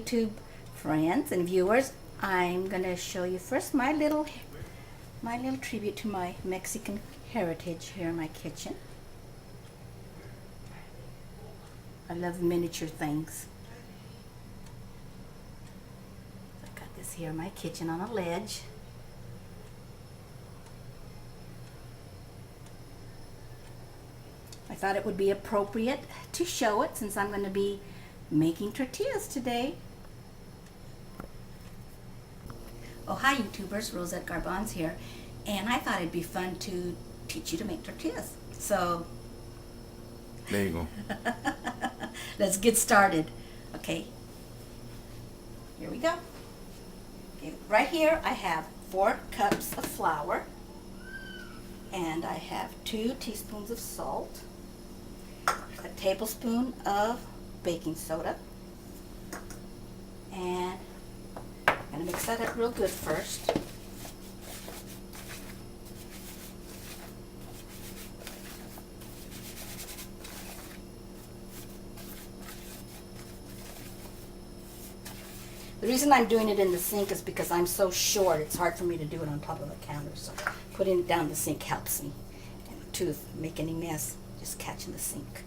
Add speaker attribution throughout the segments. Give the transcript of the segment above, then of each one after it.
Speaker 1: YouTube friends and viewers. I'm gonna show you first my little tribute to my Mexican heritage here in my kitchen. I love miniature things. I got this here in my kitchen on a ledge. I thought it would be appropriate to show it since I'm going to be making tortillas today. Oh, hi YouTubers, rosettegarbanz here, and I thought it'd be fun to teach you to make tortillas. So
Speaker 2: there you go.
Speaker 1: Let's get started. Okay, here we go. Okay, right here I have 4 cups of flour, and I have 2 teaspoons of salt, a tablespoon of baking soda, and I'm going to mix that up real good first. The reason I'm doing it in the sink is because I'm so short, it's hard for me to do it on top of the counter, so putting it down the sink helps me. And to make any mess, just catch in the sink.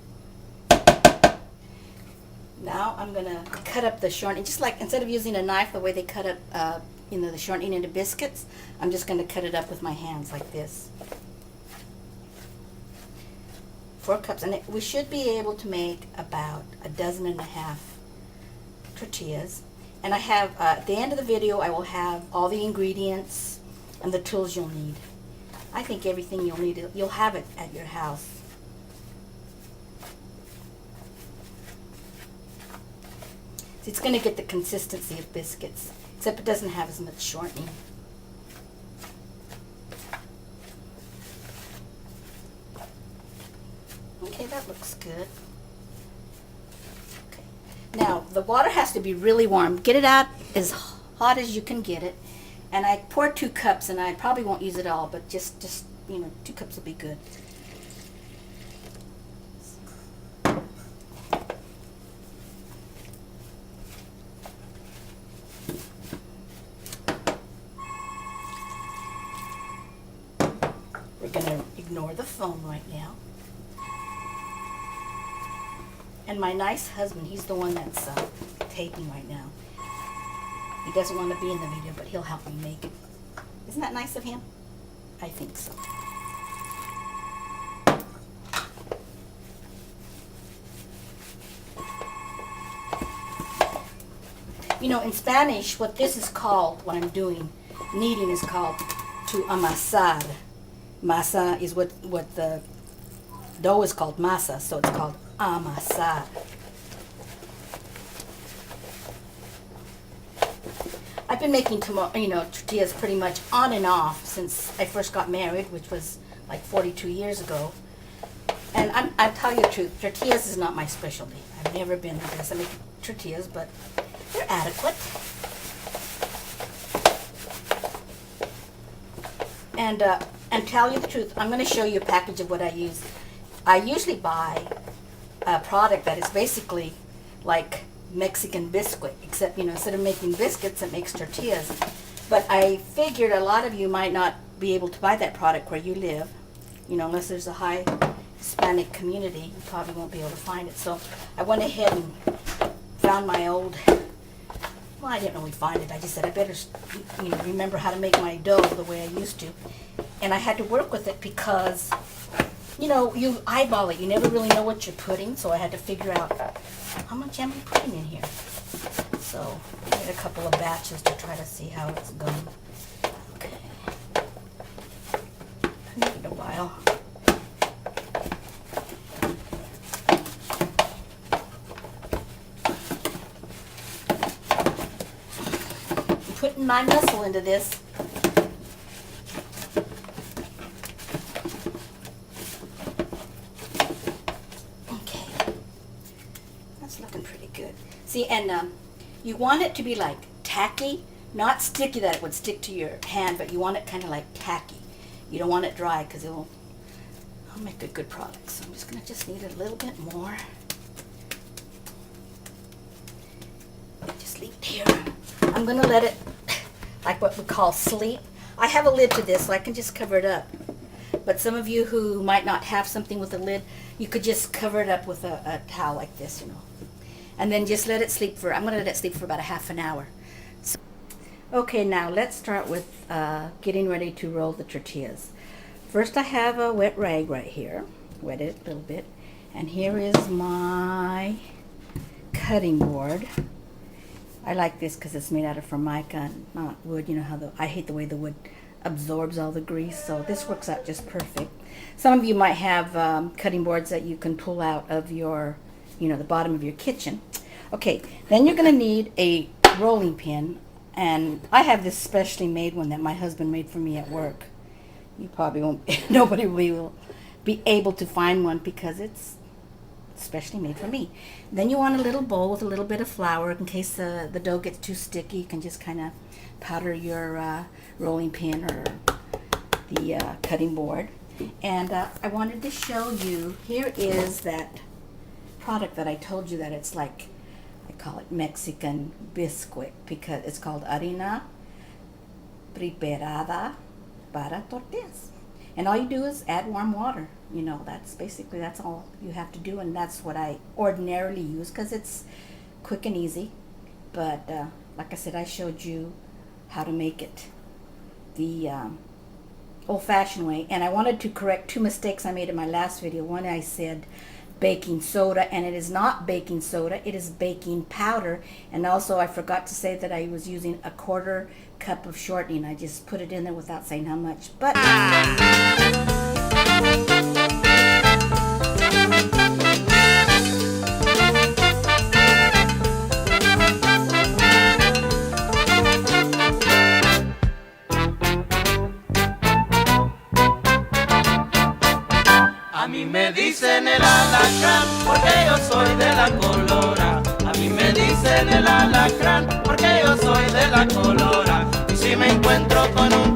Speaker 1: Now I'm going to cut up the shortening, just like instead of using a knife the way they cut up the shortening into biscuits, I'm just going to cut it up with my hands like this. 4 cups, and we should be able to make about 12.5 tortillas. And I have, at the end of the video, I will have all the ingredients and the tools you'll need. I think everything you'll need, you'll have it at your house. It's going to get the consistency of biscuits, except it doesn't have as much shortening. Okay, that looks good. Okay. Now, the water has to be really warm. Get it out as hot as you can get it. And I poured 2 cups, and I probably won't use it all, but just 2 cups will be good. We're going to ignore the foam right now. And my nice husband, he's the one that's taping right now. He doesn't want to be in the video, but he'll help me make it. Isn't that nice of him? I think so. You know, in Spanish, what this is called, what I'm doing, kneading, is called to amasar. Masa is what the dough is called, masa, so it's called amasar. I've been making tortillas pretty much on and off since I first got married, which was like 42 years ago. And I'll tell you the truth, tortillas is not my specialty. I've never been the best at making tortillas, but they're adequate. And tell you the truth, I'm going to show you a package of what I use. I usually buy a product that is basically like Mexican biscuit, except, instead of making biscuits, it makes tortillas. But I figured a lot of you might not be able to buy that product where you live, unless there's a high Hispanic community, you probably won't be able to find it. So I went ahead and found my old, well, I didn't really find it. I just said I better, remember how to make my dough the way I used to. And I had to work with it because, you eyeball it. You never really know what you're putting, so I had to figure out how much am I putting in here. So I made a couple of batches to try to see how it's going. Okay. I need a while. I'm putting my muscle into this. See, and you want it to be like tacky, not sticky that it would stick to your hand, but you want it kind of like tacky. You don't want it dry because it'll make a good product. So I'm just going to knead it a little bit more. Just sleep here. I'm gonna let it, like what we call sleep. I have a lid to this, so I can just cover it up. But some of you who might not have something with a lid, you could just cover it up with a towel like this, you know. And then just let it sleep for, I'm gonna let it sleep for about a half an hour. So, okay, now let's start with getting ready to roll the tortillas. First I have a wet rag right here. Wet it a little bit. And here is my cutting board. I like this because it's made out of formica, not wood. You know how I hate the way the wood absorbs all the grease, so this works out just perfect. Some of you might have cutting boards that you can pull out of your, you know, the bottom of your kitchen. Okay, then you're going to need a rolling pin, and I have this specially made one that my husband made for me at work. You probably won't, nobody will be able to find one because it's specially made for me. Then you want a little bowl with a little bit of flour in case the dough gets too sticky. You can just kind of powder your rolling pin or the cutting board. And I wanted to show you, here is that product that I told you that it's like, I call it Mexican biscuit because it's called harina preparada para tortillas. And all you do is add warm water. You know, that's all you have to do, and that's what I ordinarily use because it's quick and easy. But like I said, I showed you how to make it the old-fashioned way, and I wanted to correct two mistakes I made in my last video. One, I said baking soda, and it is not baking soda, it is baking powder. And also I forgot to say that I was using a 1/4 cup of shortening. I just put it in there without saying how much. But
Speaker 3: a mí me dicen el alacrán porque yo soy de la colora. A mí me dicen el alacrán porque yo soy de la colora. Y si me encuentro con un